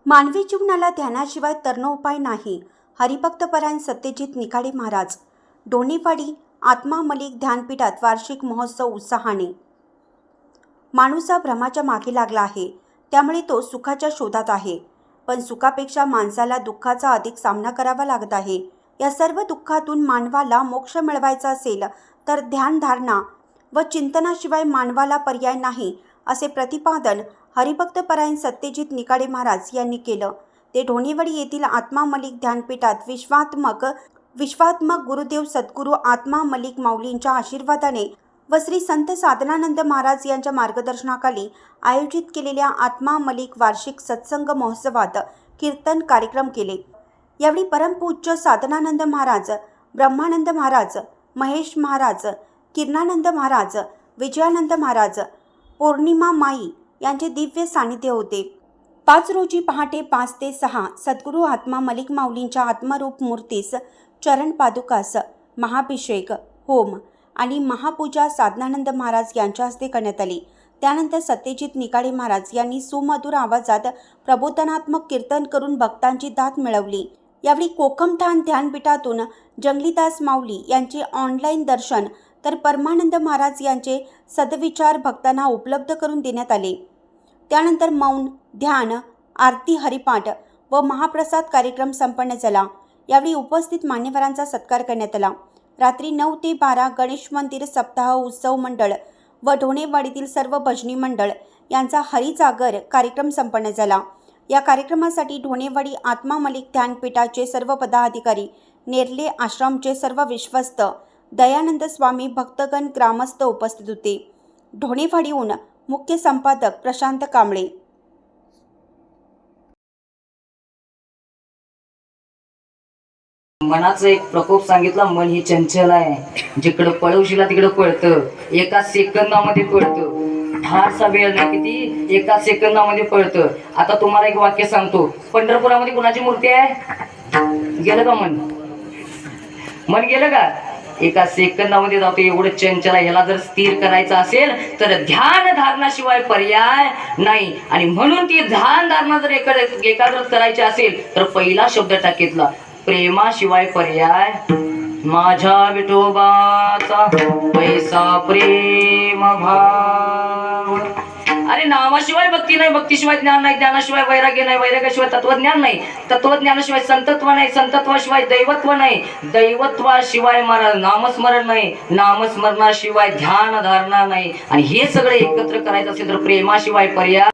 मानवी जीवनाला ध्यानाशिवाय तरणोपाय नाही. हरिभक्तपरायण सत्यजित निकाडे महाराज. ढोणेवाडी आत्मा मलिक ध्यानपीठात वार्षिक महोत्सव उत्साहाने. माणूस हा भ्रमाच्या मागे लागला आहे, त्यामुळे तो सुखाच्या शोधात आहे. पण सुखापेक्षा माणसाला दुःखाचा अधिक सामना करावा लागत आहे. या सर्व दुःखातून मानवाला मोक्ष मिळवायचा असेल तर ध्यानधारणा व चिंतनाशिवाय मानवाला पर्याय नाही, असे प्रतिपादन हरिभक्तपरायण सत्यजित निकाडे महाराज यांनी केलं. ते ढोणेवाडी येथील आत्मा मलिक ध्यानपीठात विश्वात्मक गुरुदेव सद्गुरू आत्मा मलिक माऊलींच्या आशीर्वादाने व श्री संत साधनानंद महाराज यांच्या मार्गदर्शनाखाली आयोजित केलेल्या आत्मा मलिक वार्षिक सत्संग महोत्सवात कीर्तन कार्यक्रम केले. यावेळी परमपूज्य साधनानंद महाराज, ब्रह्मानंद महाराज, महेश महाराज, किरणानंद महाराज, विजयानंद महाराज, पौर्णिमा माई यांचे दिव्य सानिध्य होते. 5 रोजी पहाटे 5 ते 6 सद्गुरू आत्मा मलिक माऊलींच्या आत्मरूप मूर्तीस चरण पादुकास महाभिषेक, होम आणि महापूजा साधनानंद महाराज यांच्या हस्ते करण्यात आली. त्यानंतर सत्यजित निकाडे महाराज यांनी सुमधुर आवाजात प्रबोधनात्मक कीर्तन करून भक्तांची दाद मिळवली. यावेळी कोकमठाण ध्यानपीठातून जंगलीदास माऊली यांचे ऑनलाईन दर्शन तर परमानंद महाराज यांचे सद्विचार भक्तांना उपलब्ध करून देण्यात आले. त्यानंतर मौन, ध्यान, आरती, हरिपाठ व महाप्रसाद कार्यक्रम संपन्न झाला. यावेळी उपस्थित मान्यवरांचा सत्कार करण्यात आला. रात्री 9 ते 12 गणेश मंदिर सप्ताह उत्सव मंडळ व ढोणेवाडीतील सर्व भजनी मंडळ यांचा हरिजागर कार्यक्रम संपन्न झाला. या कार्यक्रमासाठी ढोणेवाडी आत्मा मलिक ध्यानपीठाचे सर्व पदाधिकारी, नेर्ले आश्रमचे सर्व विश्वस्त, दयानंद स्वामी, भक्तगण, ग्रामस्थ उपस्थित होते. ढोणेवाडीहून मुख्य संपादक प्रशांत कांबळे. मनाचं एक प्रकोप सांगितला. मन ही चंचल आहे, जिकडं पळवशीला तिकडं पळतं, एका सेकंदामध्ये पळतं. फारसा वेळ नाही, किती एका सेकंदामध्ये पळतं. आता तुम्हाला एक वाक्य सांगतो. पंढरपुरामध्ये कुणाची मूर्ती आहे? गेलं का मन? मन गेलं का? एका सेकंदामध्ये जातो. एवढं चंचल आहे. ह्याला जर स्थिर करायचं असेल तर ध्यान धारणाशिवाय पर्याय नाही. आणि म्हणून ती ध्यान धारणा जर एकाग्र करायची असेल तर पहिला शब्द टाकीतला प्रेमाशिवाय पर्याय. माझ्या विठोबाचा पैसा प्रेम भाव. अरे नावाशिवाय भक्ती नाही, भक्तीशिवाय ज्ञान नाही, ज्ञानाशिवाय वैराग्य नाही, वैराग्याशिवाय तत्वज्ञान नाही, तत्वज्ञानाशिवाय संतत्व नाही, संतत्वाशिवाय दैवत्व नाही, दैवत्वाशिवाय नामस्मरण नाही, नामस्मरणाशिवाय ध्यान धारणा नाही. आणि हे सगळं एकत्र करायचं असेल तर प्रेमाशिवाय पर्याय